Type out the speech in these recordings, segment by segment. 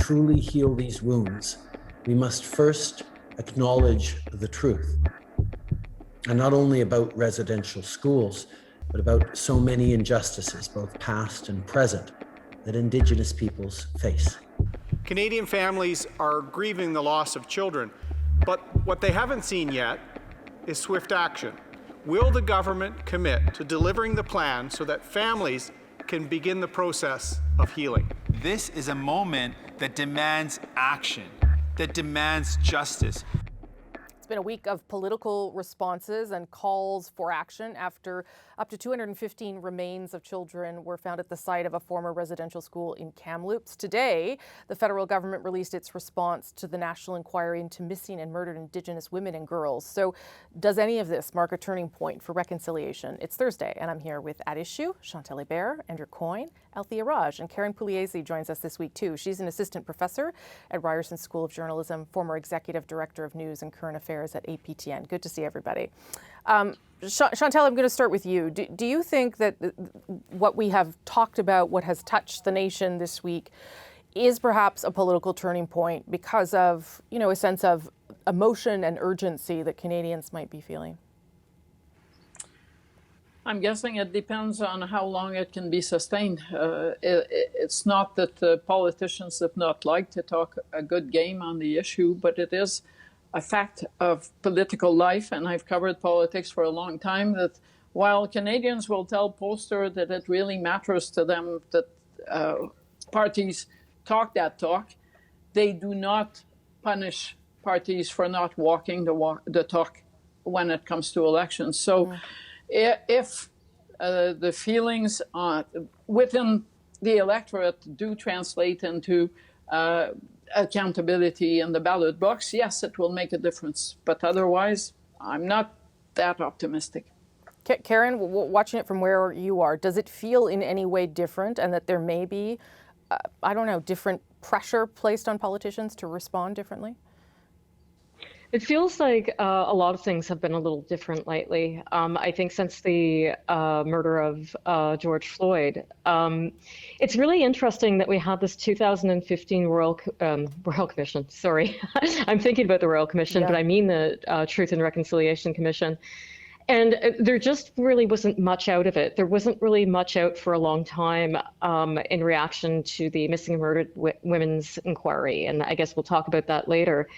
truly heal these wounds, we must first acknowledge the truth. And not only about residential schools, but about so many injustices, both past and present, that Indigenous peoples face. Canadian families are grieving the loss of children, but what they haven't seen yet is swift action. Will the government commit to delivering the plan so that families can begin the process of healing? This is a moment that demands action, that demands justice. It's been a week of political responses and calls for action after up to 215 remains of children were found at the site of a former residential school in Kamloops. Today, the federal government released its response to the national inquiry into missing and murdered Indigenous women and girls. So does any of this mark a turning point for reconciliation? It's Thursday, and I'm here with At Issue, Chantal Hébert, Andrew Coyne, Althea Raj, and Karen Pugliese joins us this week too. She's an assistant professor at Ryerson School of Journalism, former executive director of news and current affairs at APTN. Good to see everybody. Chantal, I'm going to start with you. Do you think that what we have talked about, what has touched the nation this week, is perhaps a political turning point because of, a sense of emotion and urgency that Canadians might be feeling? I'm guessing it depends on how long it can be sustained. It's not that politicians have not liked to talk a good game on the issue, but it is a fact of political life, and I've covered politics for a long time, that while Canadians will tell pollsters that it really matters to them that parties talk that talk, they do not punish parties for not walking the talk when it comes to elections. So if the feelings within the electorate do translate into accountability in the ballot box, yes, it will make a difference. But otherwise, I'm not that optimistic. Karen, watching it from where you are, does it feel in any way different, and that there may be, different pressure placed on politicians to respond differently? It feels like a lot of things have been a little different lately. I think since the murder of George Floyd, it's really interesting that we had this 2015 Royal Commission. Sorry, I'm thinking about the Royal Commission, but I mean the Truth and Reconciliation Commission. And there just really wasn't much out of it. There wasn't really much out for a long time in reaction to the missing and murdered women's inquiry. And I guess we'll talk about that later.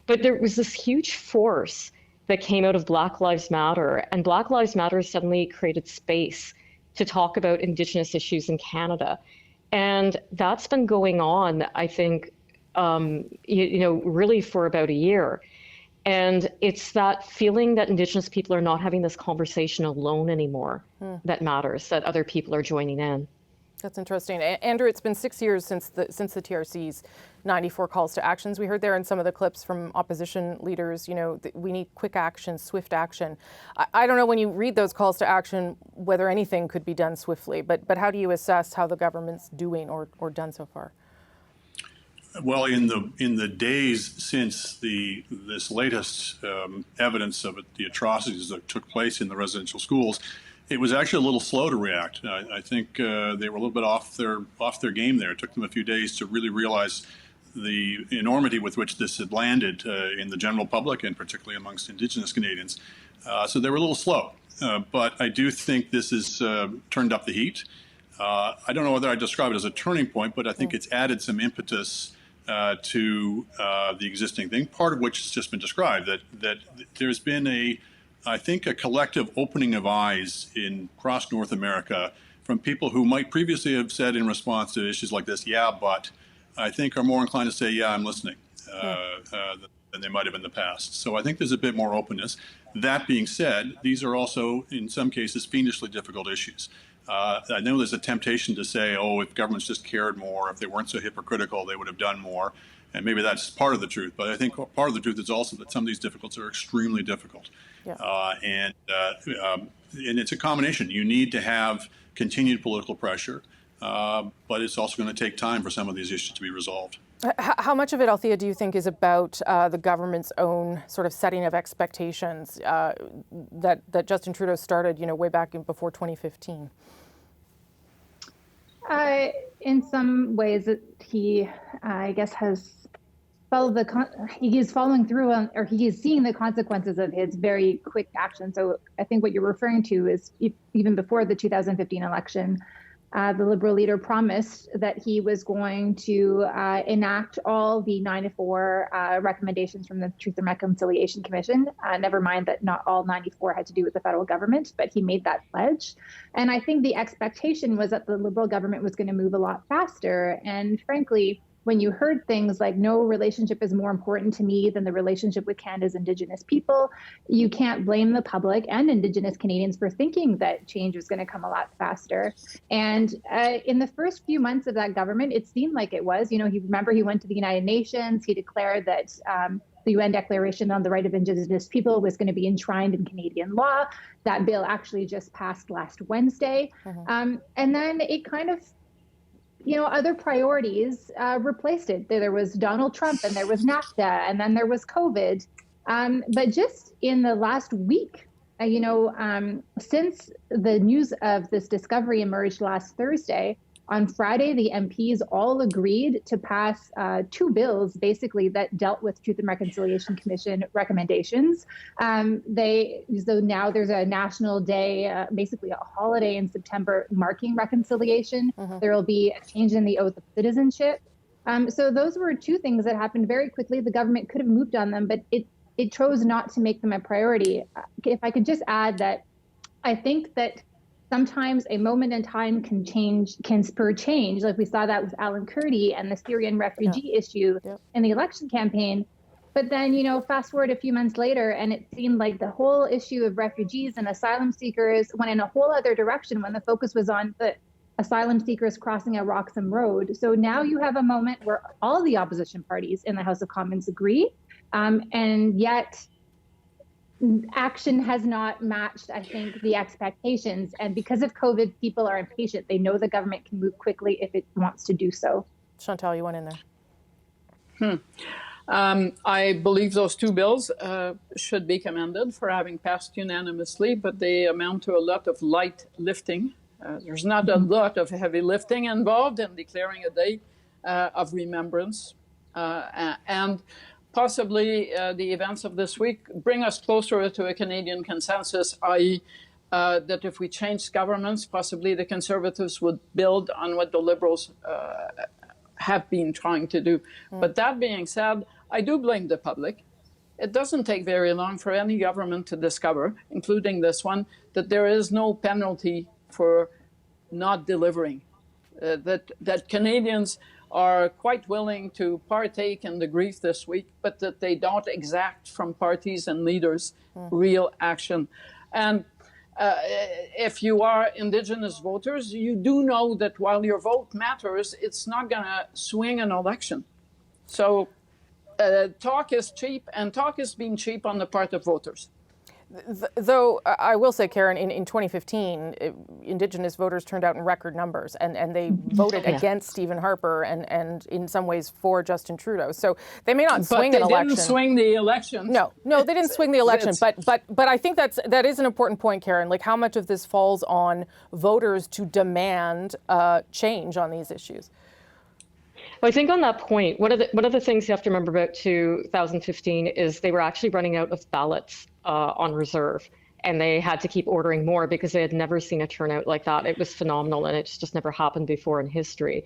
But there was this huge force that came out of Black Lives Matter, and Black Lives Matter suddenly created space to talk about Indigenous issues in Canada. And that's been going on, I think, really for about a year. And it's that feeling that Indigenous people are not having this conversation alone anymore that matters, that other people are joining in. That's interesting. Andrew, it's been 6 years since the TRC's 94 calls to actions. We heard there in some of the clips from opposition leaders, we need quick action, swift action. I don't know, when you read those calls to action, whether anything could be done swiftly, but how do you assess how the government's doing or done so far? Well, in the days since this latest evidence of the atrocities that took place in the residential schools, it was actually a little slow to react. I think they were a little bit off their game there. It took them a few days to really realize the enormity with which this had landed in the general public, and particularly amongst Indigenous Canadians. So they were a little slow. But I do think this has turned up the heat. I don't know whether I describe it as a turning point, but I think it's added some impetus to the existing thing, part of which has just been described, that there's been I think a collective opening of eyes across North America from people who might previously have said in response to issues like this, yeah, but I think are more inclined to say, yeah, I'm listening, than they might have in the past. So I think there's a bit more openness. That being said, these are also, in some cases, fiendishly difficult issues. I know there's a temptation to say, oh, if governments just cared more, if they weren't so hypocritical, they would have done more. And maybe that's part of the truth. But I think part of the truth is also that some of these difficulties are extremely difficult. Yeah. And it's a combination. You need to have continued political pressure, but it's also going to take time for some of these issues to be resolved. How much of it, Althea, do you think is about the government's own sort of setting of expectations that Justin Trudeau started, way back before 2015? In some ways, he, I guess, has followed he is following through on, or he is seeing the consequences of his very quick action. So I think what you're referring to is even before the 2015 election, the Liberal leader promised that he was going to enact all the 94 recommendations from the Truth and Reconciliation Commission. Never mind that not all 94 had to do with the federal government, but he made that pledge. And I think the expectation was that the Liberal government was going to move a lot faster. And frankly, when you heard things like no relationship is more important to me than the relationship with Canada's Indigenous people, you can't blame the public and Indigenous Canadians for thinking that change was going to come a lot faster. And in the first few months of that government, it seemed like it was. You know, he went to the United Nations. He declared that the UN Declaration on the Right of Indigenous People was going to be enshrined in Canadian law. That bill actually just passed last Wednesday. And then it kind of, other priorities replaced it. There was Donald Trump, and there was NAFTA, and then there was COVID. But just in the last week, since the news of this discovery emerged last Thursday, on Friday, the MPs all agreed to pass 2 bills, basically, that dealt with Truth and Reconciliation Commission recommendations. So now there's a national day, basically a holiday in September marking reconciliation. There will be a change in the oath of citizenship. So those were 2 things that happened very quickly. The government could have moved on them, but it chose not to make them a priority. If I could just add that I think that sometimes a moment in time can spur change. Like we saw that with Alan Kurdi and the Syrian refugee issue in the election campaign. But then, fast forward a few months later, and it seemed like the whole issue of refugees and asylum seekers went in a whole other direction when the focus was on the asylum seekers crossing a Roxham road. So now you have a moment where all the opposition parties in the House of Commons agree, and yet action has not matched, I think, the expectations. And because of COVID, people are impatient. They know the government can move quickly if it wants to do so. Chantal, you went in there. I believe those 2 bills should be commended for having passed unanimously, but they amount to a lot of light lifting. There's not a lot of heavy lifting involved in declaring a day of remembrance. And possibly the events of this week bring us closer to a Canadian consensus, i.e. That if we change governments, possibly the Conservatives would build on what the Liberals have been trying to do. But that being said, I do blame the public. It doesn't take very long for any government to discover, including this one, that there is no penalty for not delivering, that Canadians are quite willing to partake in the grief this week, but that they don't exact from parties and leaders real action. And if you are Indigenous voters, you do know that while your vote matters, it's not going to swing an election. So talk is cheap, and talk has been cheap on the part of voters. Though I will say, Karen, in 2015, Indigenous voters turned out in record numbers, and they voted against Stephen Harper and in some ways for Justin Trudeau. So they may not swing an election. But they didn't swing the election. No, they didn't swing the election. But I think that is an important point, Karen. Like how much of this falls on voters to demand change on these issues. Well, I think on that point, one of the things you have to remember about 2015 is they were actually running out of ballots on reserve, and they had to keep ordering more because they had never seen a turnout like that. It was phenomenal, and it's just never happened before in history.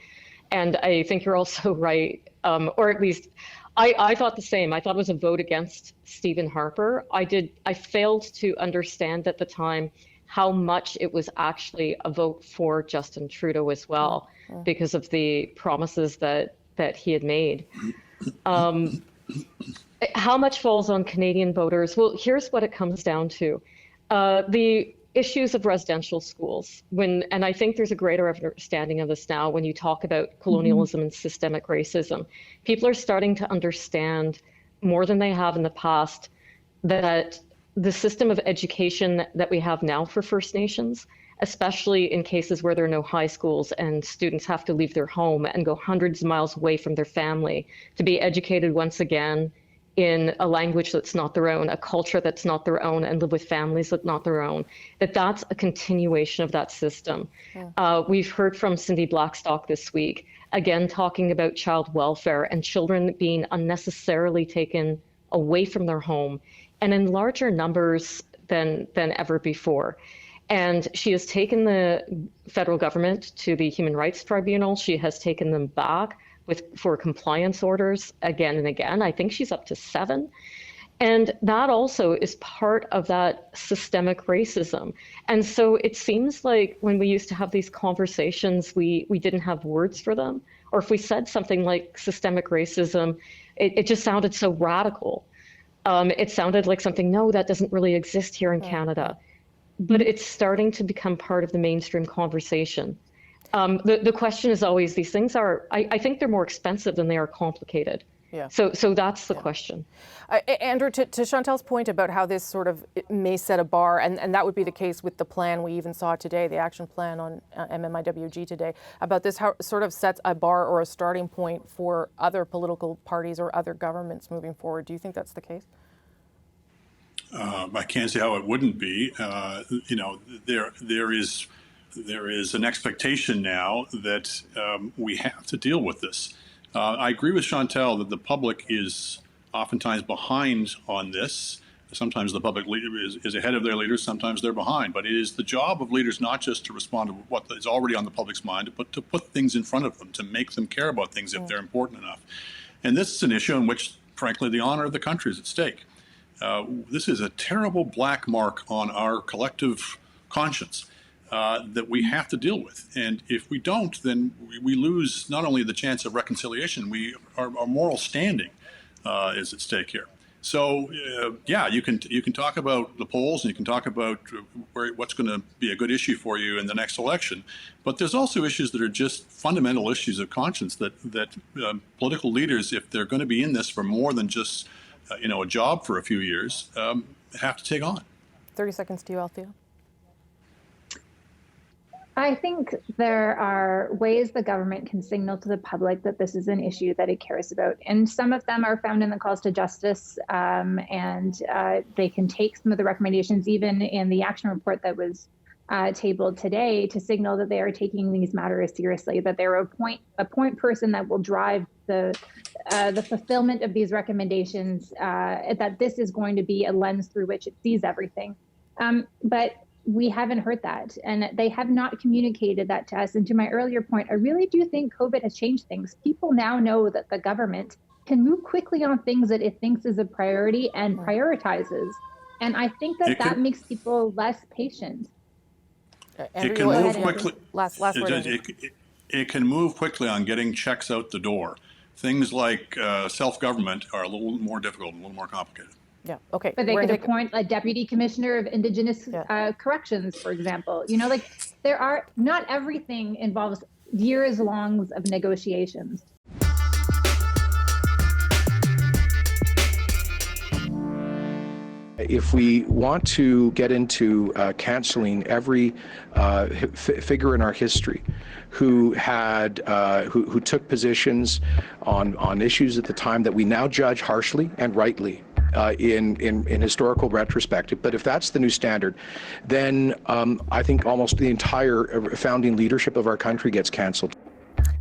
And I think you're also right, or at least I thought the same. I thought it was a vote against Stephen Harper. I failed to understand at the time how much it was actually a vote for Justin Trudeau as well, because of the promises that he had made. How much falls on Canadian voters? Well, here's what it comes down to. The issues of residential schools, and I think there's a greater understanding of this now when you talk about colonialism and systemic racism. People are starting to understand more than they have in the past that the system of education that we have now for First Nations, especially in cases where there are no high schools and students have to leave their home and go hundreds of miles away from their family to be educated once again in a language that's not their own, a culture that's not their own, and live with families that's not their own, that's a continuation of that system. We've heard from Cindy Blackstock this week, again, talking about child welfare and children being unnecessarily taken away from their home and in larger numbers than ever before. And she has taken the federal government to the Human Rights Tribunal. She has taken them back for compliance orders again and again. I think she's up to 7. And that also is part of that systemic racism. And so it seems like when we used to have these conversations, we didn't have words for them. Or if we said something like systemic racism, it just sounded so radical. It sounded like something, no, that doesn't really exist here in Canada. But it's starting to become part of the mainstream conversation. The question is always, these things are, I think they're more expensive than they are complicated. Yeah. So that's the question. Andrew, to Chantal's point about how this sort of may set a bar, and that would be the case with the plan we even saw today, the action plan on MMIWG today, about this how sort of sets a bar or a starting point for other political parties or other governments moving forward. Do you think that's the case? I can't see how it wouldn't be. There is an expectation now that we have to deal with this. I agree with Chantal that the public is oftentimes behind on this. Sometimes the public is ahead of their leaders, sometimes they're behind. But it is the job of leaders not just to respond to what is already on the public's mind, but to put things in front of them, to make them care about things if they're important enough. And this is an issue in which, frankly, the honor of the country is at stake. This is a terrible black mark on our collective conscience that we have to deal with. And if we don't, then we lose not only the chance of reconciliation, our moral standing is at stake here. So, you can talk about the polls and you can talk about what's going to be a good issue for you in the next election. But there's also issues that are just fundamental issues of conscience that political leaders, if they're going to be in this for more than just a job for a few years, have to take on. 30 seconds to you, Althea. I think there are ways the government can signal to the public that this is an issue that it cares about. And some of them are found in the calls to justice, and they can take some of the recommendations, even in the action report that was tabled today, to signal that they are taking these matters seriously, that they're a point person that will drive the fulfillment of these recommendations, that this is going to be a lens through which it sees everything. But we haven't heard that, and they have not communicated that to us. And to my earlier point, I really do think COVID has changed things. People now know that the government can move quickly on things that it thinks is a priority and prioritizes. And I think that makes people less patient. Andrew, it can move quickly. Last word. It can move quickly on getting checks out the door. Things like self-government are a little more difficult and a little more complicated. Yeah. Okay. But they could appoint a deputy commissioner of Indigenous corrections, for example. There are, not everything involves years long of negotiations. If we want to get into canceling every figure in our history who took positions on issues at the time that we now judge harshly and rightly in historical retrospective, but if that's the new standard, then I think almost the entire founding leadership of our country gets canceled.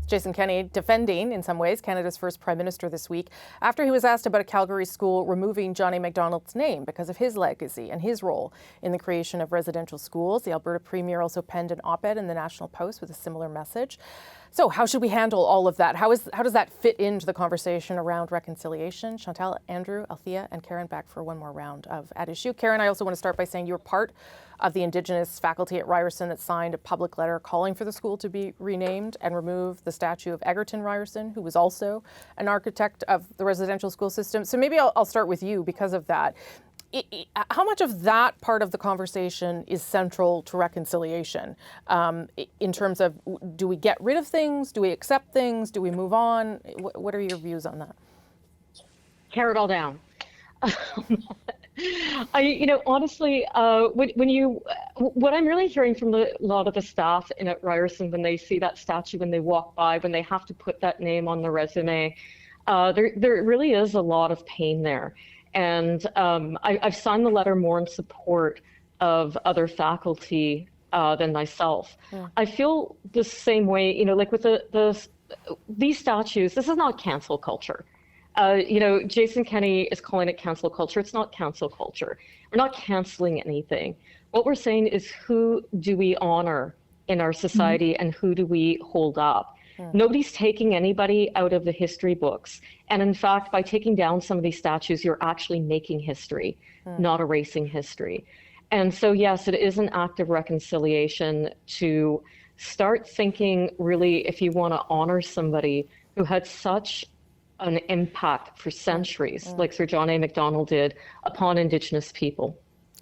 Jason Kenney defending, in some ways, Canada's first Prime Minister this week after he was asked about a Calgary school removing Johnny MacDonald's name because of his legacy and his role in the creation of residential schools. The Alberta Premier also penned an op-ed in the National Post with a similar message. So how should we handle all of that? How does that fit into the conversation around reconciliation? Chantal, Andrew, Althea, and Karen back for one more round of At Issue. Karen, I also want to start by saying you're part of the Indigenous faculty at Ryerson that signed a public letter calling for the school to be renamed and remove the statue of Egerton Ryerson, who was also an architect of the residential school system. So maybe I'll start with you because of that. How much of that part of the conversation is central to reconciliation in terms of, do we get rid of things? Do we accept things? Do we move on? What are your views on that? Tear it all down. Honestly, what I'm really hearing from a lot of the staff at Ryerson when they see that statue, when they walk by, when they have to put that name on the resume, There really is a lot of pain there. And I've signed the letter more in support of other faculty than myself. Yeah. I feel the same way, like with these statues, this is not cancel culture. Jason Kenney is calling it cancel culture. It's not cancel culture. We're not canceling anything. What we're saying is, who do we honor in our society and who do we hold up? Nobody's taking anybody out of the history books. And in fact, by taking down some of these statues, you're actually making history, not erasing history. And so, yes, it is an act of reconciliation to start thinking, really, if you want to honor somebody who had such an impact for centuries, like Sir John A. Macdonald did, upon Indigenous people.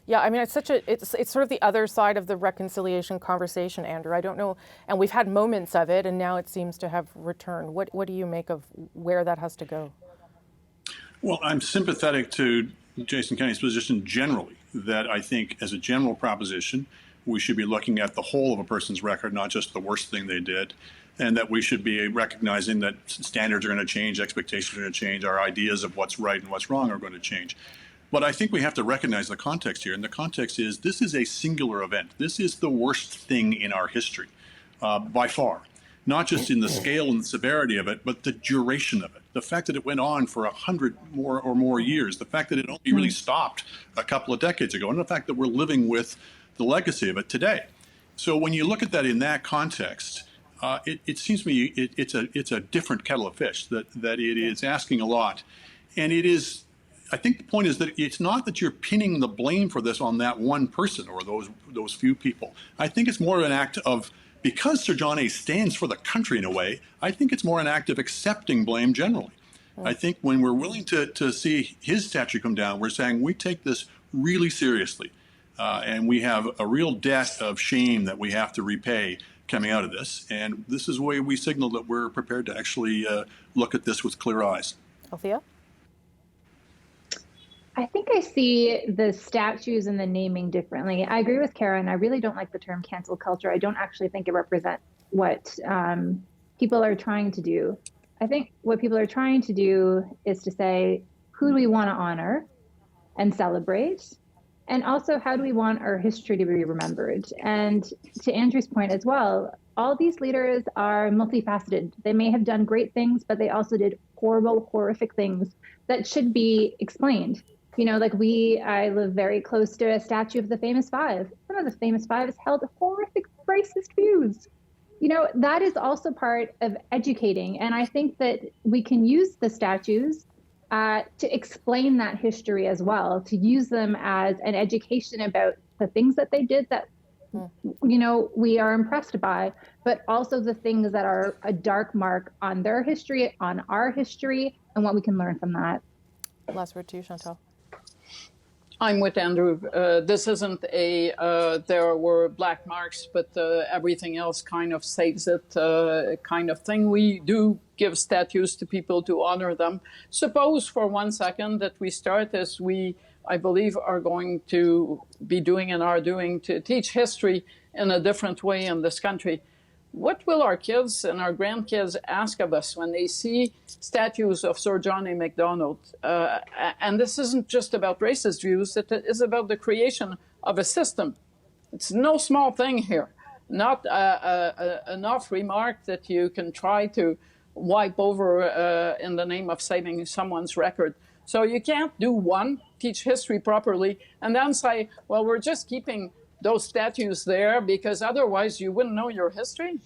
Yeah, I mean, it's sort of the other side of the reconciliation conversation, Andrew. I don't know, and we've had moments of it, and now it seems to have returned. What do you make of where that has to go? Well, I'm sympathetic to Jason Kenney's position generally, that I think as a general proposition, we should be looking at the whole of a person's record, not just the worst thing they did, and that we should be recognizing that standards are going to change, expectations are going to change, our ideas of what's right and what's wrong are going to change. But I think we have to recognize the context here, and the context is this is a singular event. This is the worst thing in our history, by far. Not just in the scale and the severity of it, but the duration of it. The fact that it went on for 100 or more years, the fact that it only really stopped a couple of decades ago, and the fact that we're living with the legacy of it today. So when you look at that in that context, it seems to me it's a different kettle of fish, that it is asking a lot. And it is, I think the point is that it's not that you're pinning the blame for this on that one person or those few people. I think it's more an act of, because Sir John A. stands for the country in a way, I think it's more an act of accepting blame generally. I think when we're willing to see his statue come down, we're saying we take this really seriously. And we have a real debt of shame that we have to repay coming out of this. And this is the way we signal that we're prepared to actually look at this with clear eyes. Althea? I think I see the statues and the naming differently. I agree with Karen. I really don't like the term cancel culture. I don't actually think it represents what people are trying to do. I think what people are trying to do is to say, who do we want to honor and celebrate? And also, how do we want our history to be remembered? And to Andrew's point as well, all these leaders are multifaceted. They may have done great things, but they also did horrible, horrific things that should be explained. I live very close to a statue of the Famous Five. Some of the Famous Five has held horrific, racist views. That is also part of educating. And I think that we can use the statues to explain that history as well, to use them as an education about the things that they did that, we are impressed by, but also the things that are a dark mark on their history, on our history, and what we can learn from that. Last word to you, Chantal. I'm with Andrew. This isn't there were black marks, but everything else kind of saves it kind of thing. We do give statues to people to honor them. Suppose for 1 second that we start as I believe, are going to be doing and are doing to teach history in a different way in this country. What will our kids and our grandkids ask of us when they see statues of Sir John A. Macdonald? And this isn't just about racist views, it is about the creation of a system. It's no small thing here, not an off remark that you can try to wipe over in the name of saving someone's record. So you can't do one, teach history properly, and then say, well, we're just keeping those statues there because otherwise you wouldn't know your history.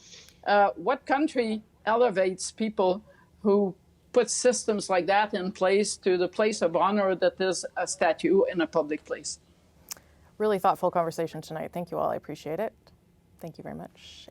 What country elevates people who put systems like that in place to the place of honor that is a statue in a public place? Really thoughtful conversation tonight. Thank you all. I appreciate it. Thank you very much.